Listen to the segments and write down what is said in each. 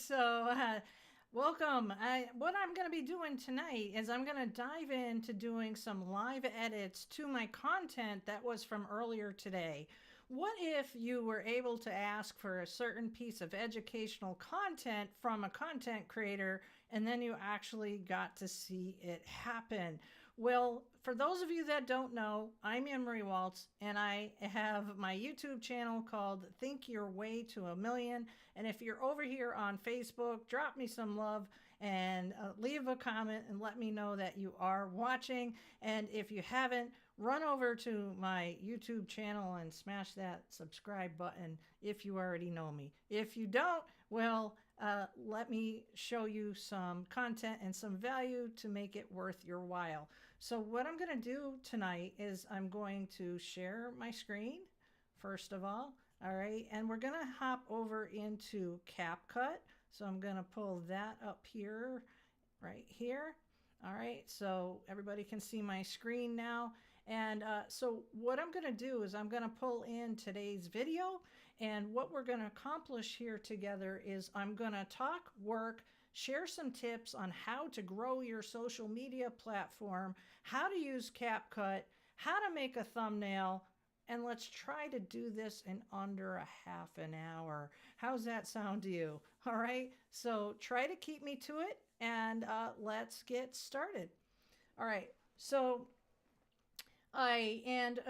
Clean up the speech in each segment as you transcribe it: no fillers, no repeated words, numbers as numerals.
So welcome. What I'm going to be doing tonight is I'm going to dive into doing some live edits to my content that was from earlier today. What if you were able to ask for a certain piece of educational content from a content creator and then you actually got to see it happen? Well, for those of you that don't know, I'm Emery Waltz, and I have my YouTube channel called Think Your Way to a Million. And if you're over here on Facebook, drop me some love and leave a comment and let me know that you are watching. And if you haven't, run over to my YouTube channel and smash that subscribe button if you already know me. If you don't, well, let me show you some content and some value to make it worth your while. So what I'm going to do tonight is I'm going to share my screen, first of all right, and we're going to hop over into CapCut. So I'm going to pull that up here, right here. All right, so everybody can see my screen now. And so what I'm going to do is I'm going to pull in today's video. And what we're going to accomplish here together is I'm going to talk work, share some tips on how to grow your social media platform, how to use CapCut, how to make a thumbnail, and let's try to do this in under a half an hour. How's that sound to you? All right, so try to keep me to it, and let's get started. All right, so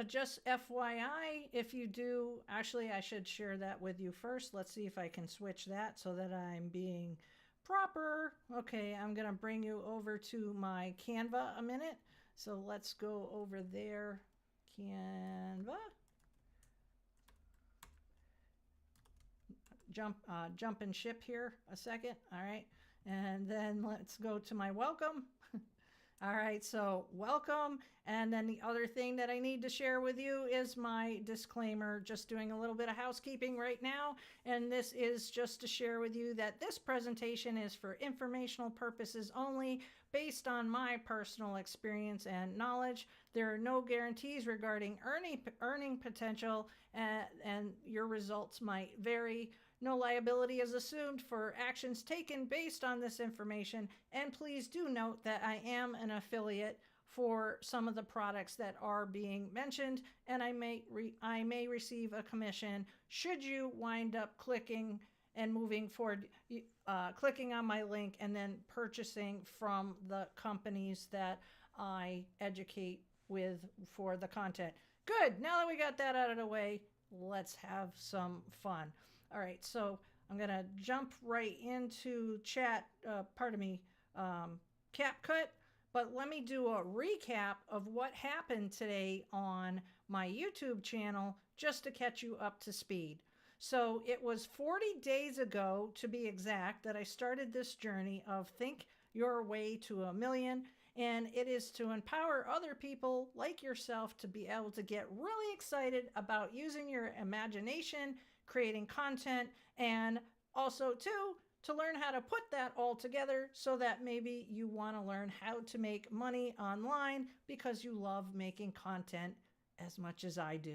just FYI, if you do, actually I should share that with you first. Let's see if I can switch that so that I'm being proper. Okay, I'm gonna bring you over to my Canva a minute. So let's go over there. Canva. Jump and ship here a second. All right, and then let's go to my welcome. All right, so welcome. And then the other thing that I need to share with you is my disclaimer, just doing a little bit of housekeeping right now. And this is just to share with you that this presentation is for informational purposes only, based on my personal experience and knowledge. There are no guarantees regarding earning potential, and your results might vary. No liability is assumed for actions taken based on this information, and please do note that I am an affiliate for some of the products that are being mentioned, and I may receive a commission should you wind up clicking and moving forward, clicking on my link and then purchasing from the companies that I educate with for the content. Good, now that we got that out of the way, let's have some fun. All right, so I'm gonna jump right into CapCut, but let me do a recap of what happened today on my YouTube channel just to catch you up to speed. So it was 40 days ago, to be exact, that I started this journey of Think Your Way to a Million. And it is to empower other people like yourself to be able to get really excited about using your imagination, creating content, and also too, to learn how to put that all together so that maybe you want to learn how to make money online because you love making content as much as I do.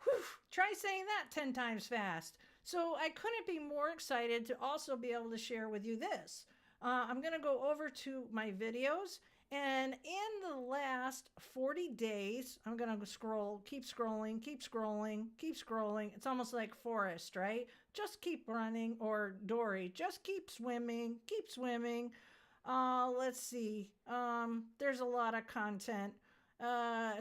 Whew, try saying that 10 times fast. So I couldn't be more excited to also be able to share with you this. I'm going to go over to my videos, and in the last 40 days, I'm going to scroll, keep scrolling, keep scrolling, keep scrolling. It's almost like Forrest, right? Just keep running, or Dory, just keep swimming, keep swimming. Let's see. There's a lot of content.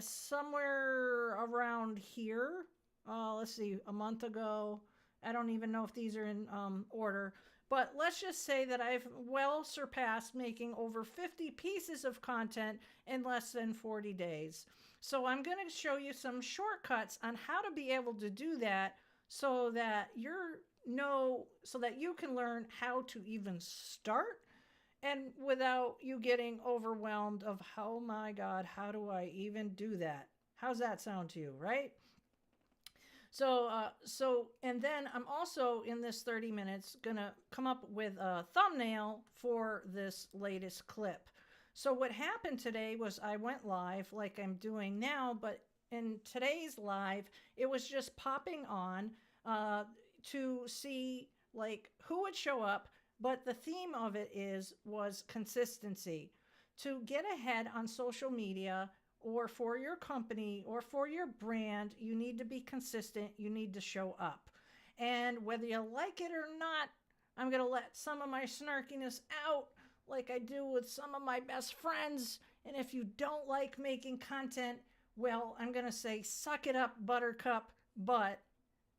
Somewhere around here, let's see, a month ago. I don't even know if these are in order. But let's just say that I've well surpassed making over 50 pieces of content in less than 40 days. So I'm going to show you some shortcuts on how to be able to do that so that you can learn how to even start, and without you getting overwhelmed of, oh my God, how do I even do that? How's that sound to you, right? And then I'm also in this 30 minutes gonna come up with a thumbnail for this latest clip. So what happened today was I went live like I'm doing now, but in today's live, it was just popping on to see like who would show up, but the theme of it was consistency. To get ahead on social media or for your company or for your brand, you need to be consistent. You need to show up. And whether you like it or not, I'm going to let some of my snarkiness out like I do with some of my best friends. And if you don't like making content, well, I'm going to say, suck it up, buttercup. But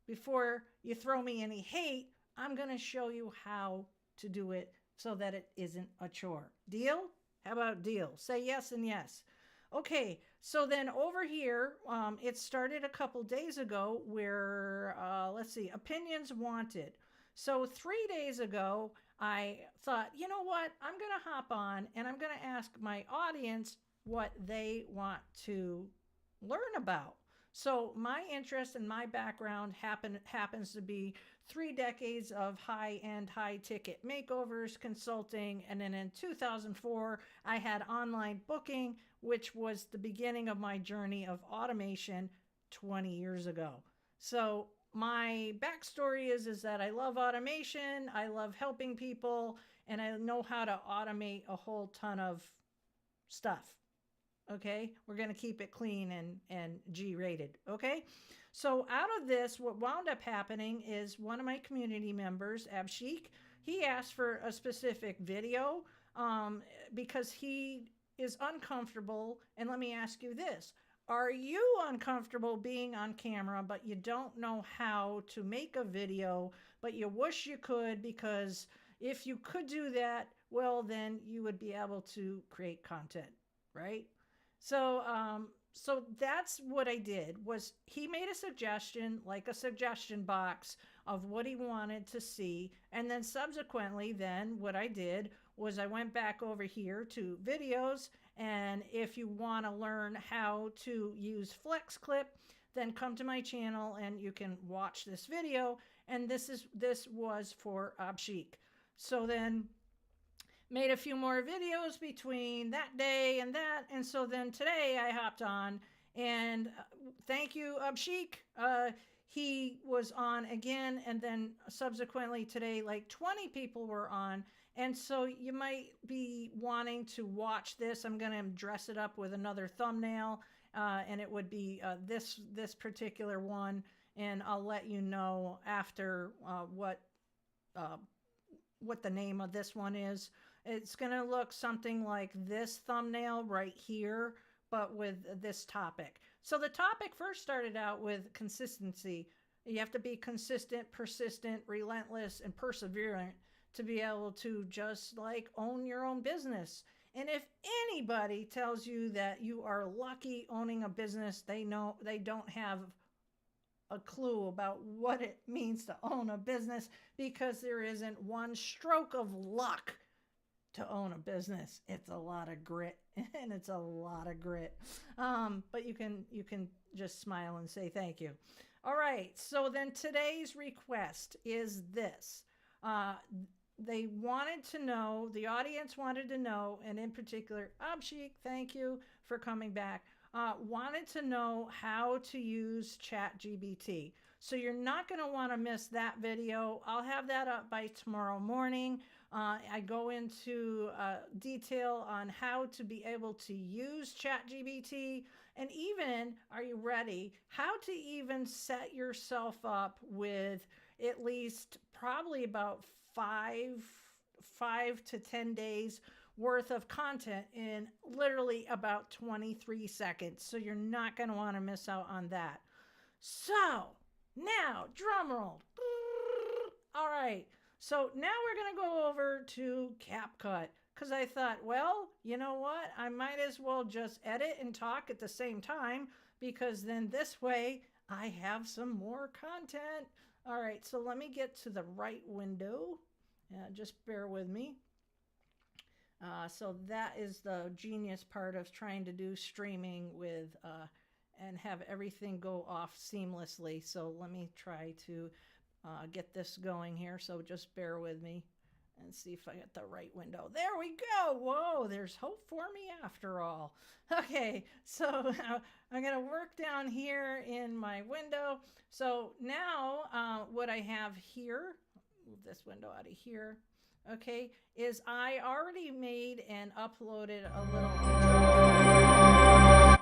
before you throw me any hate, I'm going to show you how to do it so that it isn't a chore. Deal? How about deal? Say yes and yes. Okay, so then over here, it started a couple days ago where, let's see, opinions wanted. So 3 days ago, I thought, you know what? I'm going to hop on and I'm going to ask my audience what they want to learn about. So my interest and my background happens to be 3 decades of high-end, high-ticket makeovers, consulting, and then in 2004, I had online booking, which was the beginning of my journey of automation 20 years ago. So my backstory is that I love automation, I love helping people, and I know how to automate a whole ton of stuff. Okay, we're going to keep it clean and G rated. Okay, so out of this, what wound up happening is one of my community members, Abshik, he asked for a specific video because he is uncomfortable. And let me ask you this: are you uncomfortable being on camera, but you don't know how to make a video, but you wish you could? Because if you could do that, well, then you would be able to create content, right? So that's what I did. Was he made a suggestion, like a suggestion box of what he wanted to see, and then subsequently, then what I did was I went back over here to videos, and if you want to learn how to use Flex Clip, then come to my channel and you can watch this video. And this was for Abshik. So then made a few more videos between that day and that. And so then today I hopped on and thank you, Abshik. He was on again. And then subsequently today, like 20 people were on. And so you might be wanting to watch this. I'm going to dress it up with another thumbnail. And it would be this particular one. And I'll let you know after what the name of this one is. It's going to look something like this thumbnail right here, but with this topic. So the topic first started out with consistency. You have to be consistent, persistent, relentless, and perseverant to be able to just like own your own business. And if anybody tells you that you are lucky owning a business, they don't have a clue about what it means to own a business, because there isn't one stroke of luck to own a business. It's a lot of grit, and it's a lot of grit. But you can just smile and say thank you. All right. So then today's request is this. They wanted to know, the audience wanted to know, and in particular, Abshik, thank you for coming back. Wanted to know how to use ChatGPT. So you're not going to want to miss that video. I'll have that up by tomorrow morning. I go into detail on how to be able to use ChatGPT, and even, are you ready, how to even set yourself up with at least probably about five to 10 days worth of content in literally about 23 seconds. So you're not going to want to miss out on that. So now, drum roll. All right. So now we're going to go over to CapCut, because I thought, well, you know what? I might as well just edit and talk at the same time, because then this way I have some more content. All right. So let me get to the right window. Just bear with me. So that is the genius part of trying to do streaming with and have everything go off seamlessly. So let me try to get this going here. So just bear with me and see if I get the right window. There we go. Whoa, there's hope for me after all. Okay, so I'm going to work down here in my window. So now what I have here, move this window out of here. Okay, is I already made and uploaded a little intro.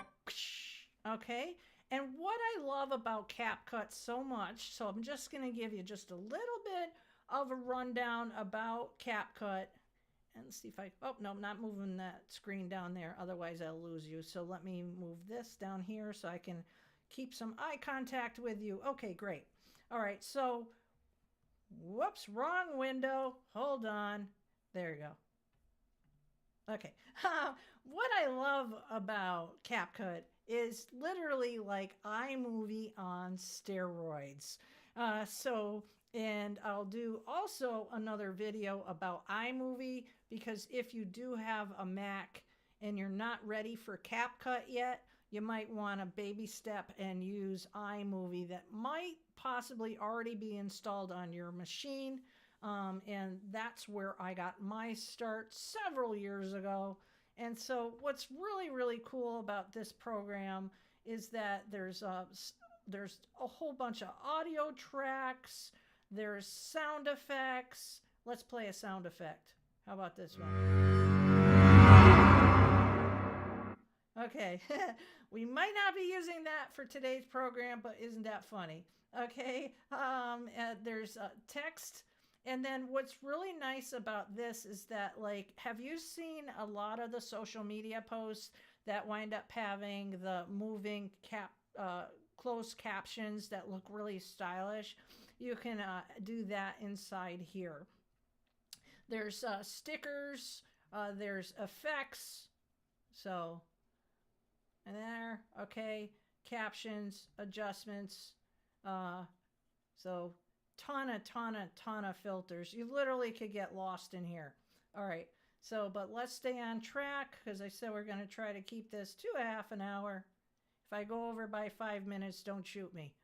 Okay, and what I love about CapCut so much, so I'm just going to give you just a little bit of a rundown about CapCut and see if I, oh, no, I'm not moving that screen down there. Otherwise I'll lose you. So let me move this down here so I can keep some eye contact with you. Okay, great. All right, so, whoops, wrong window. Hold on. There you go. Okay. What I love about CapCut is literally like iMovie on steroids. So, and I'll do also another video about iMovie because if you do have a Mac and you're not ready for CapCut yet, you might want to baby step and use iMovie that might possibly already be installed on your machine. And that's where I got my start several years ago. And so what's really, really cool about this program is that there's a whole bunch of audio tracks, there's sound effects. Let's play a sound effect. How about this one? Okay, we might not be using that for today's program, but isn't that funny? Okay, there's text. And then what's really nice about this is that, like, have you seen a lot of the social media posts that wind up having the moving closed captions that look really stylish? You can do that inside here. There's stickers, there's effects. So, and there, okay, captions, adjustments. So ton of filters. You literally could get lost in here. All right, so, but let's stay on track because I said we're going to try to keep this to a half an hour. If I go over by 5 minutes, don't shoot me.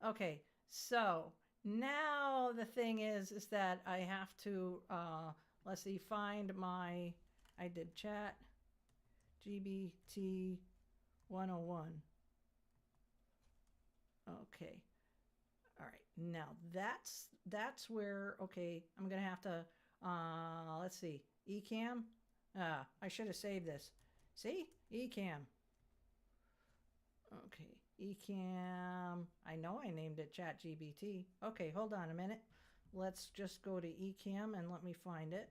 Okay, so now the thing is that I have to, let's see, find my, I did chat, GBT 101. Okay. All right. Now that's where, okay, I'm going to have to, let's see, Ecamm. I should have saved this. See? Ecamm. Okay. Ecamm. I know I named it ChatGPT. Okay, hold on a minute. Let's just go to Ecamm and let me find it.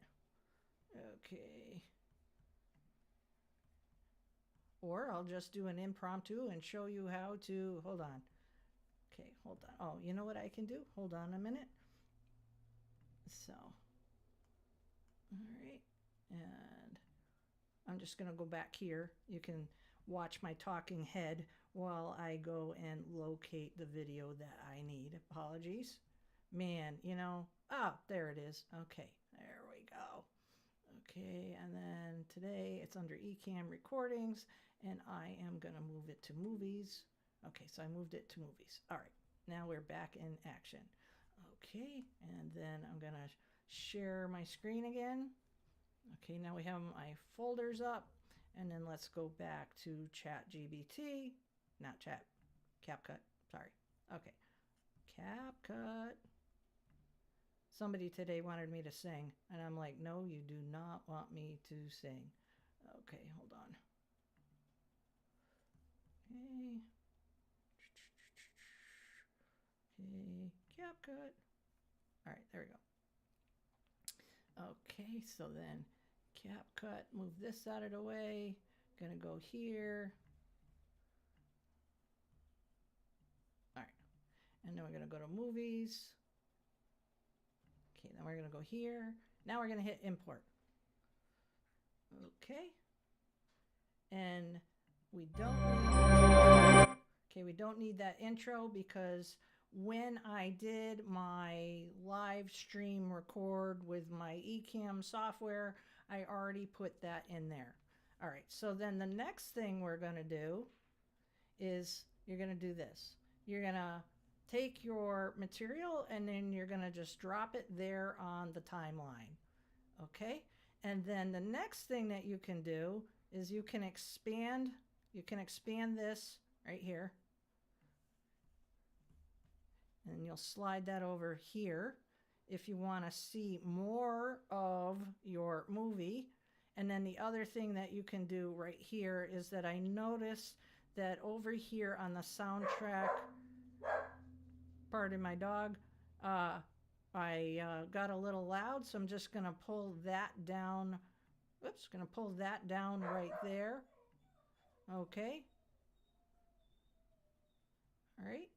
Okay. Or I'll just do an impromptu and show you how to, hold on. Okay, hold on. Oh, you know what I can do? Hold on a minute. So, all right. And I'm just going to go back here. You can watch my talking head while I go and locate the video that I need. Apologies. Man, you know, oh, there it is. Okay, there we go. Okay, and then today it's under Ecamm Recordings, and I am going to move it to Movies. Okay, so I moved it to Movies. All right, now we're back in action. Okay, and then I'm going to share my screen again. Okay, now we have my folders up, and then let's go back to ChatGPT. Not Chat, CapCut, sorry. Okay, CapCut. Somebody today wanted me to sing, and I'm like, no, you do not want me to sing. Okay, hold on. Okay. Okay, CapCut. All right, there we go. Okay, so then CapCut, move this out of the way. Gonna go here. All right, and then we're gonna go to Movies. Okay, then we're gonna go here. Now we're gonna hit import. Okay, and we don't need that intro because when I did my live stream record with my Ecamm software, I already put that in there. All right, so then the next thing we're going to do is you're going to do this. You're going to take your material and then you're going to just drop it there on the timeline. Okay? And then the next thing that you can do is you can expand this right here. And you'll slide that over here. if you want to see more of your movie. And then the other thing that you can do right here is that I noticed that over here on the soundtrack, pardon my dog, I got a little loud, so I'm just going to pull that down. Oops, going to pull that down right there. Okay. All right.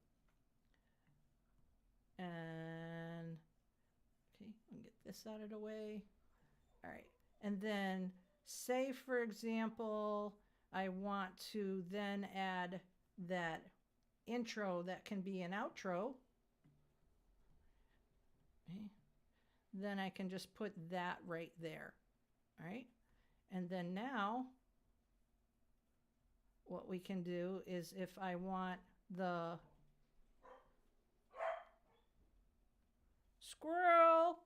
And, okay, I'll get this out of the way. All right. And then say, for example, I want to then add that intro that can be an outro. Okay. Then I can just put that right there. All right. And then now what we can do is if I want the squirrel,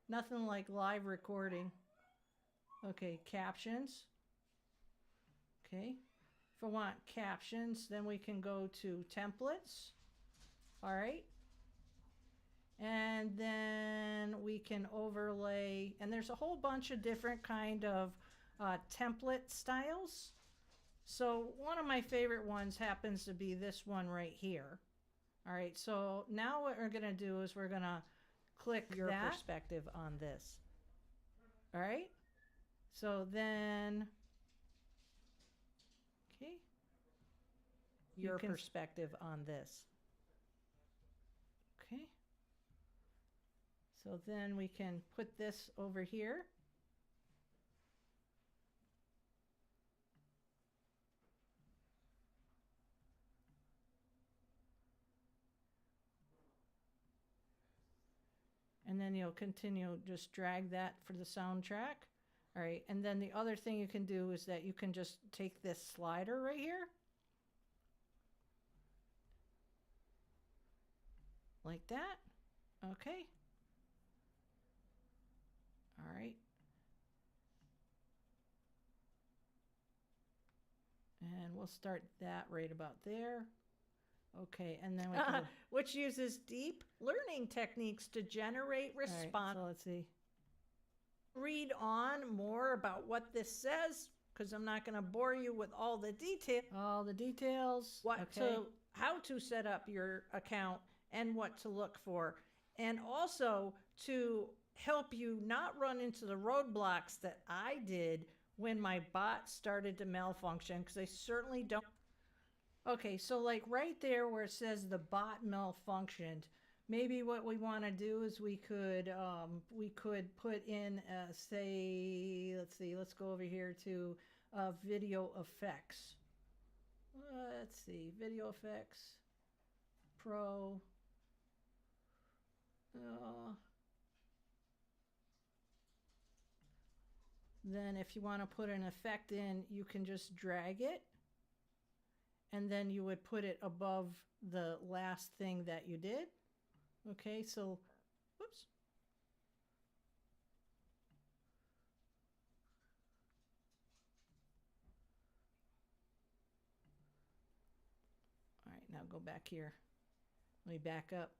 nothing like live recording. Okay, captions. Okay. If I want captions, then we can go to templates. All right. And then we can overlay, and there's a whole bunch of different kind of template styles. So one of my favorite ones happens to be this one right here. All right, so now what we're gonna do is we're gonna click your perspective on this. All right, so then, okay, your perspective on this. Okay. So then we can put this over here. And then you'll continue, just drag that for the soundtrack. All right, and then the other thing you can do is that you can just take this slider right here. Like that. Okay. All right. And we'll start that right about there. Okay, and then we can which uses deep learning techniques to generate response. Right, so let's see. Read on more about what this says, because I'm not going to bore you with all the details. How to set up your account and what to look for, and also to help you not run into the roadblocks that I did when my bot started to malfunction, because I certainly don't. Okay, so like right there where it says the bot malfunctioned, maybe what we want to do is we could put in say, let's go over here to video effects. Let's see, video effects, pro. Then if you want to put an effect in, you can just drag it. And then you would put it above the last thing that you did. Okay, so, whoops. All right, now go back here. Let me back up.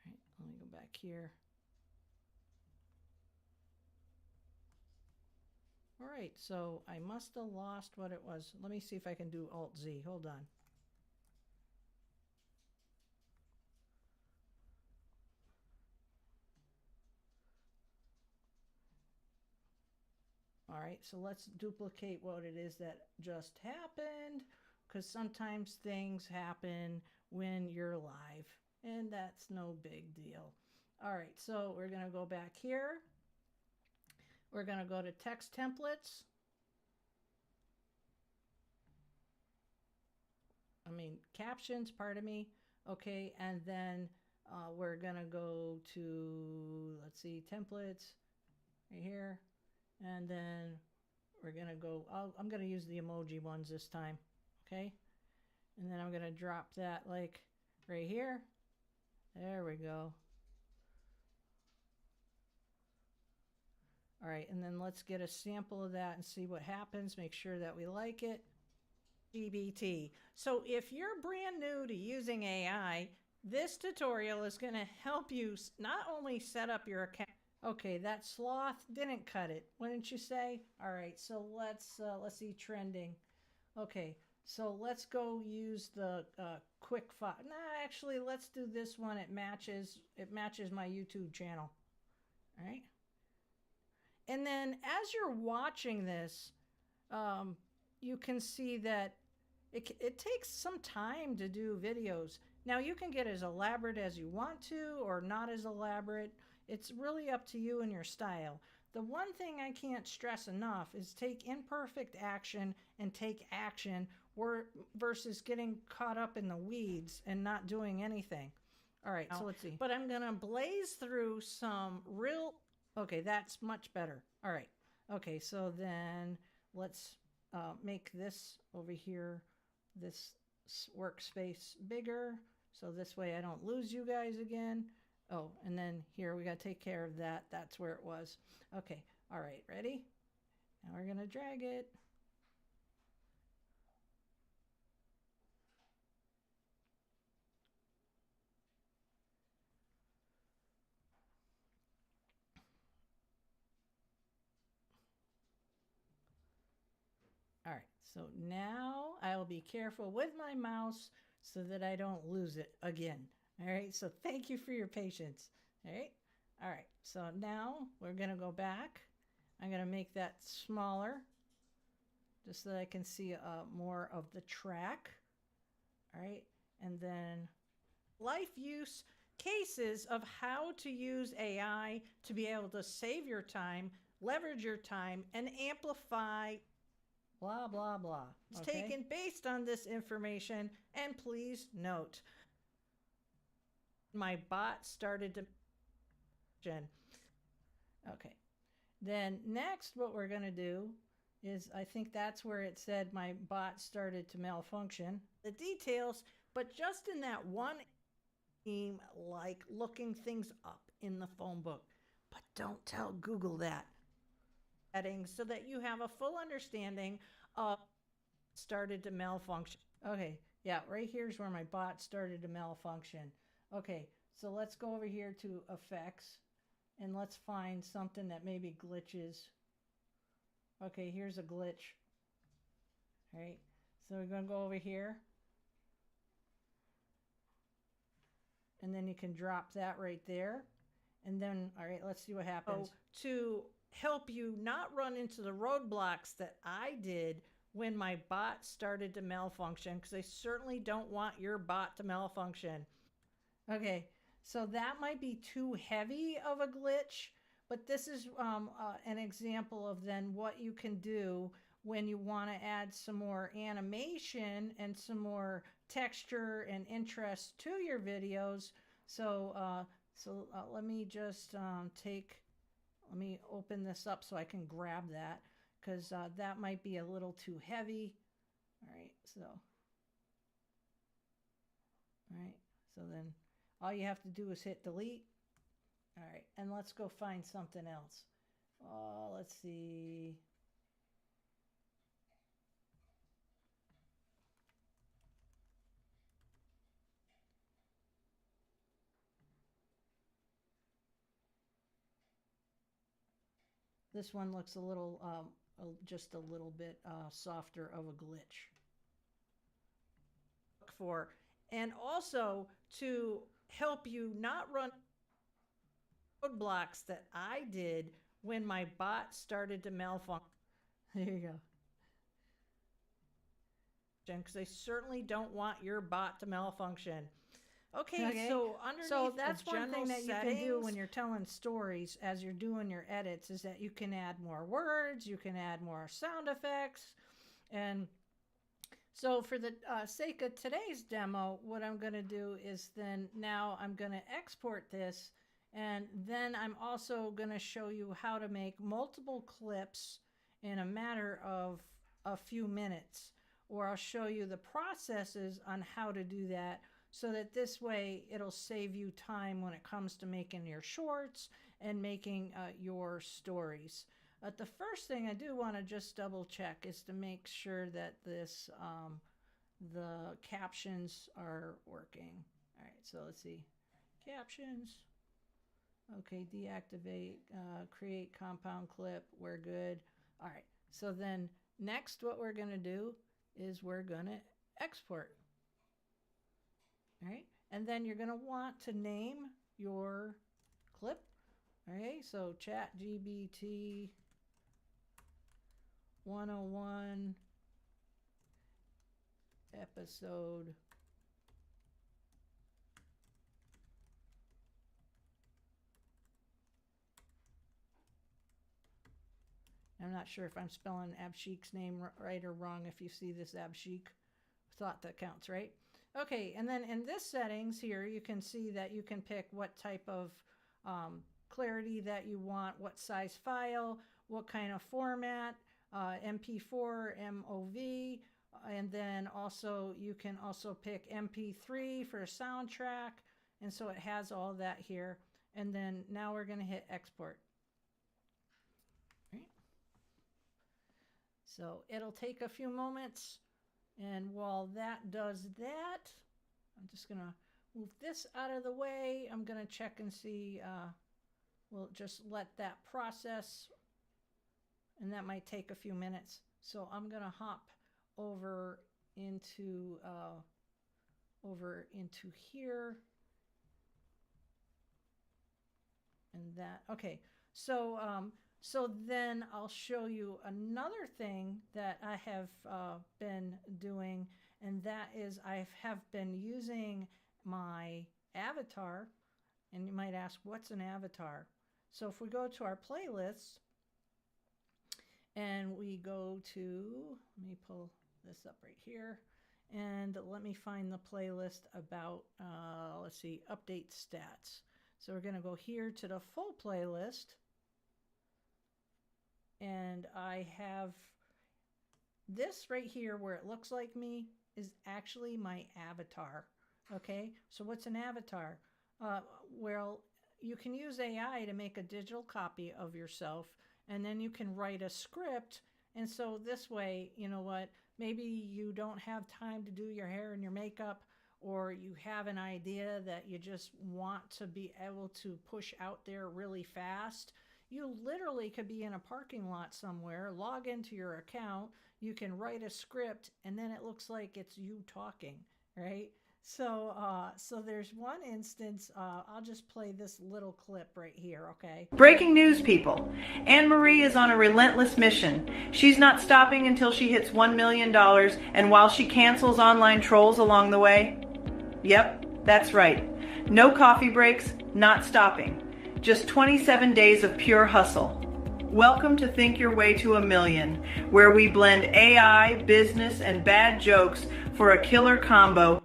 All right, let me go back here. All right, so I must have lost what it was. Let me see if I can do Alt-Z. Hold on. All right, so let's duplicate what it is that just happened, because sometimes things happen when you're live, and that's no big deal. All right, so we're going to go back here. We're going to go to text templates. Captions, pardon me. Okay, and then we're going to go to, let's see, templates right here. And then we're going to go, I'm going to use the emoji ones this time. Okay, and then I'm going to drop that like right here. There we go. All right, and then let's get a sample of that and see what happens. Make sure that we like it. GBT. So if you're brand new to using AI, This tutorial is going to help you not only set up your account. Okay, that sloth didn't cut it, wouldn't you say? All right, so let's see trending. Okay, so let's go use the quick file. Nah, actually, let's do this one. It matches my YouTube channel. All right. And then as you're watching this, you can see that it takes some time to do videos. Now you can get as elaborate as you want to or not as elaborate. It's really up to you and your style. The one thing I can't stress enough is take imperfect action and take action versus getting caught up in the weeds and not doing anything. All right, so let's see. But I'm going to blaze through some real. Okay, that's much better. All right. Okay, so then let's make this over here, this workspace bigger. So this way I don't lose you guys again. Oh, and then here we got to take care of that. That's where it was. Okay. All right. Ready? Now we're going to drag it. All right. So now I'll be careful with my mouse so that I don't lose it again. All right. So thank you for your patience. All right. All right. So now we're going to go back. I'm going to make that smaller just so that I can see more of the track. All right. And then life use cases of how to use AI to be able to save your time, leverage your time, and amplify blah, blah, blah. It's taken based on this information. And please note, my bot started to. Okay. Then next, what we're going to do is, I think that's where it said my bot started to malfunction. The details, but just in that one theme, like looking things up in the phone book. But don't tell Google that. Settings so that you have a full understanding of started to malfunction. Okay, yeah, right here's where my bot started to malfunction. Okay, so let's go over here to effects and let's find something that maybe glitches. Okay, here's a glitch. All right, so we're going to go over here. And then you can drop that right there. And then, all right, let's see what happens. So, to help you not run into the roadblocks that I did when my bot started to malfunction, because I certainly don't want your bot to malfunction. Okay, so that might be too heavy of a glitch, but this is an example of then what you can do when you want to add some more animation and some more texture and interest to your videos. So, let me just let me open this up so I can grab that, because that might be a little too heavy. All right, so, then all you have to do is hit delete. All right, and let's go find something else. Let's see. This one looks a little, just a little bit softer of a glitch. Look for, and also to help you not run roadblocks that I did when my bot started to malfunction. There you go. Because I certainly don't want your bot to malfunction. Okay, so underneath that's one thing that you can do when you're telling stories as you're doing your edits, is that you can add more words, you can add more sound effects. And so for the sake of today's demo, what I'm going to do is then now I'm going to export this, and then I'm also going to show you how to make multiple clips in a matter of a few minutes, or I'll show you the processes on how to do that, so that this way it'll save you time when it comes to making your shorts and making your stories. But the first thing I do want to just double check is to make sure that this the captions are working. All right, so let's see. Captions. Okay, deactivate, create compound clip. We're good. All right, so then next what we're going to do is we're going to export. All right, and then you're going to want to name your clip. All right, so ChatGPT 101 episode. I'm not sure if I'm spelling Abshik's name right or wrong. If you see this Abshik, thought that counts, right? Okay, and then in this settings here, you can see that you can pick what type of clarity that you want, what size file, what kind of format, MP4, MOV, and then also you can also pick MP3 for a soundtrack, and so it has all that here. And then now we're going to hit export. Right. So it'll take a few moments. And while that does that, I'm just going to move this out of the way. I'm going to check and see. We'll just let that process, and that might take a few minutes. So I'm going to hop over into here, and that. Okay, so so then I'll show you another thing that I have been doing, and that is I have been using my avatar. And you might ask, what's an avatar? So if we go to our playlists and we go to, let me pull this up right here, and let me find the playlist about, let's see, update stats. So we're going to go here to the full playlist, and I have this right here where it looks like me is actually my avatar. Okay, so what's an avatar? Well, you can use AI to make a digital copy of yourself, and then you can write a script. And so this way, you know what, maybe you don't have time to do your hair and your makeup, or you have an idea that you just want to be able to push out there really fast. You literally could be in a parking lot somewhere, log into your account, you can write a script, and then it looks like it's you talking, right? So there's one instance. I'll just play this little clip right here, okay? Breaking news, people. Anne Marie is on a relentless mission. She's not stopping until she hits $1 million, and while she cancels online trolls along the way. Yep, that's right. No coffee breaks, not stopping. Just 27 days of pure hustle. Welcome to Think Your Way to $1 Million, where we blend AI, business, and bad jokes for a killer combo.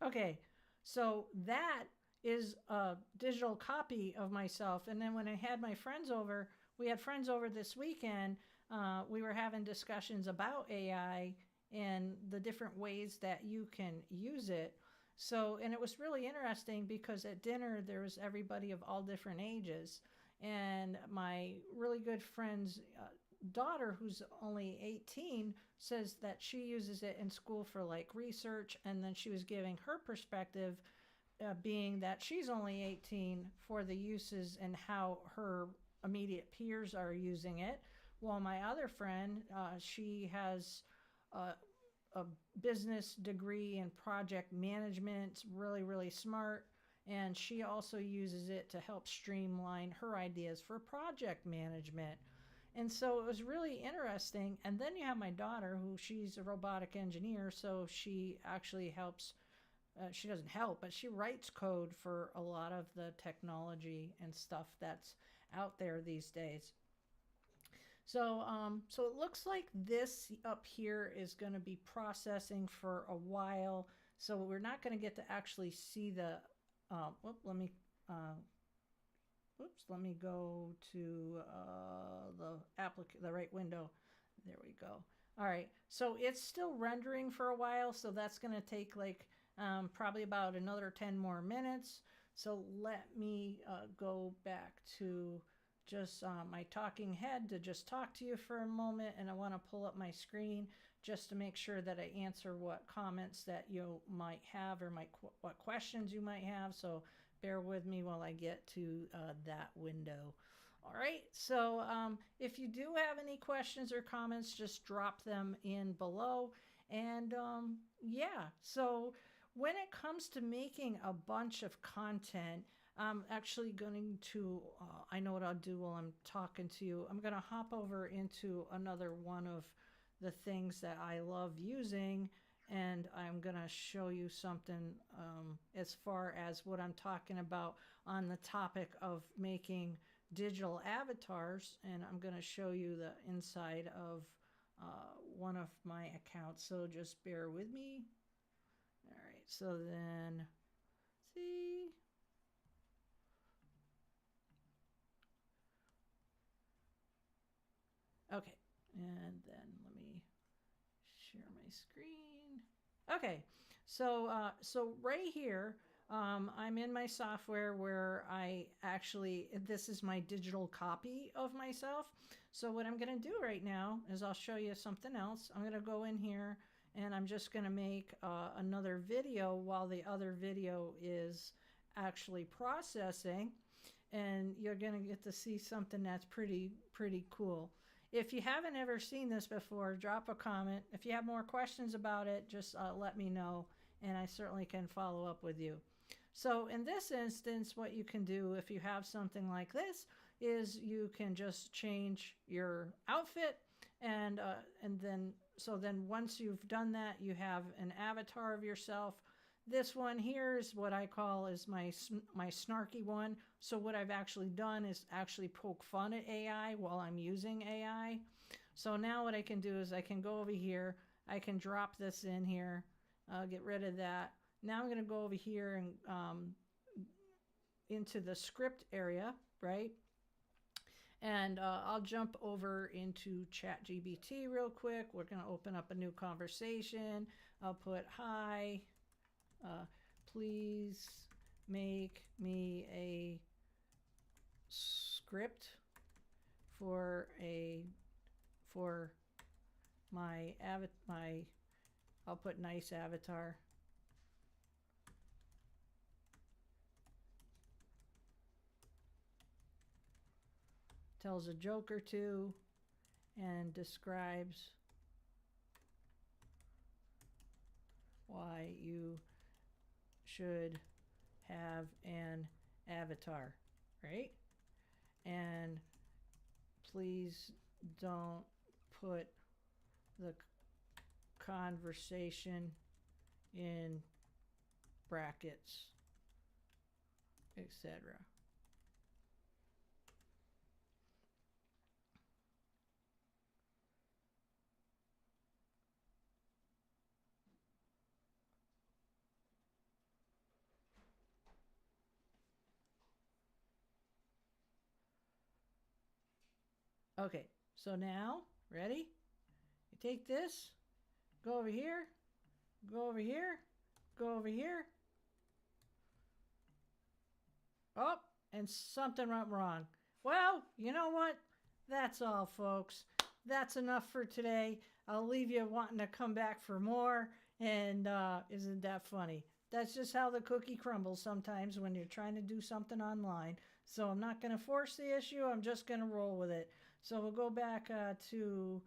Okay, so that is a digital copy of myself. And then when I had my friends over, we had friends over this weekend, we were having discussions about AI and the different ways that you can use it. So, and it was really interesting because at dinner there was everybody of all different ages. And my really good friend's daughter, who's only 18, says that she uses it in school for like research. And then she was giving her perspective, being that she's only 18, for the uses and how her immediate peers are using it. While my other friend, she has a business degree in project management, really, really smart. And she also uses it to help streamline her ideas for project management. And so it was really interesting. And then you have my daughter, who she's a robotic engineer. So she actually helps, she doesn't help, but she writes code for a lot of the technology and stuff that's out there these days. So it looks like this up here is going to be processing for a while. So we're not going to get to actually see the, let me, let me go to the right window. There we go. All right, so it's still rendering for a while. So that's going to take like probably about another 10 more minutes. So let me go back to just my talking head to just talk to you for a moment, and I want to pull up my screen just to make sure that I answer what comments that you might have or what questions you might have. So bear with me while I get to that window. All right, so if you do have any questions or comments, just drop them in below. And yeah, so when it comes to making a bunch of content, I'm actually going to, I know what I'll do while I'm talking to you. I'm going to hop over into another one of the things that I love using, and I'm going to show you something as far as what I'm talking about on the topic of making digital avatars. And I'm going to show you the inside of one of my accounts. So just bear with me. All right, so then, see. Okay, and then let me share my screen. Okay, so right here, I'm in my software where I actually, this is my digital copy of myself. So what I'm going to do right now is I'll show you something else. I'm going to go in here and I'm just going to make another video while the other video is actually processing, and you're going to get to see something that's pretty cool. If you haven't ever seen this before, drop a comment. If you have more questions about it, just let me know, and I certainly can follow up with you. So in this instance, what you can do if you have something like this is you can just change your outfit, and then once you've done that, you have an avatar of yourself. This one here is what I call is my snarky one. So what I've actually done is actually poke fun at AI while I'm using AI. So now what I can do is I can go over here. I can drop this in here, get rid of that. Now I'm going to go over here and into the script area, right? And I'll jump over into ChatGPT real quick. We're going to open up a new conversation. I'll put, hi, please make me a script for my I'll put nice avatar. Tells a joke or two and describes why you should have an avatar, right? And please don't put the conversation in brackets, etc. Okay, so now, ready? You take this, go over here, go over here, go over here. Oh, and something went wrong. Well, you know what? That's all, folks. That's enough for today. I'll leave you wanting to come back for more. And isn't that funny? That's just how the cookie crumbles sometimes when you're trying to do something online. So I'm not going to force the issue. I'm just going to roll with it. So we'll go back to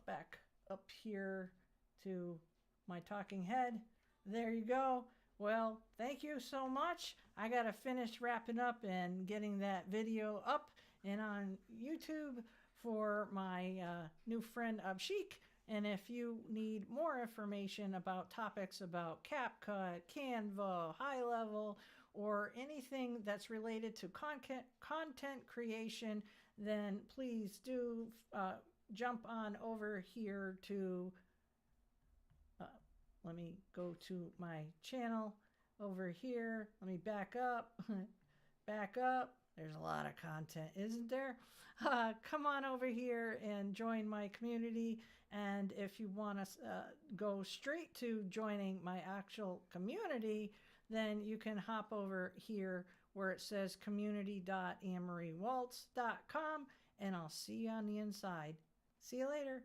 back up here to my talking head. There you go. Well, thank you so much. I got to finish wrapping up and getting that video up and on YouTube for my new friend Abshik. And if you need more information about topics about CapCut, Canva, HighLevel, or anything that's related to content creation, then please do jump on over here to, let me go to my channel over here. Let me back up, back up. There's a lot of content, isn't there? Come on over here and join my community. And if you want to go straight to joining my actual community, then you can hop over here where it says community.annemariewaltz.com, and I'll see you on the inside. See you later.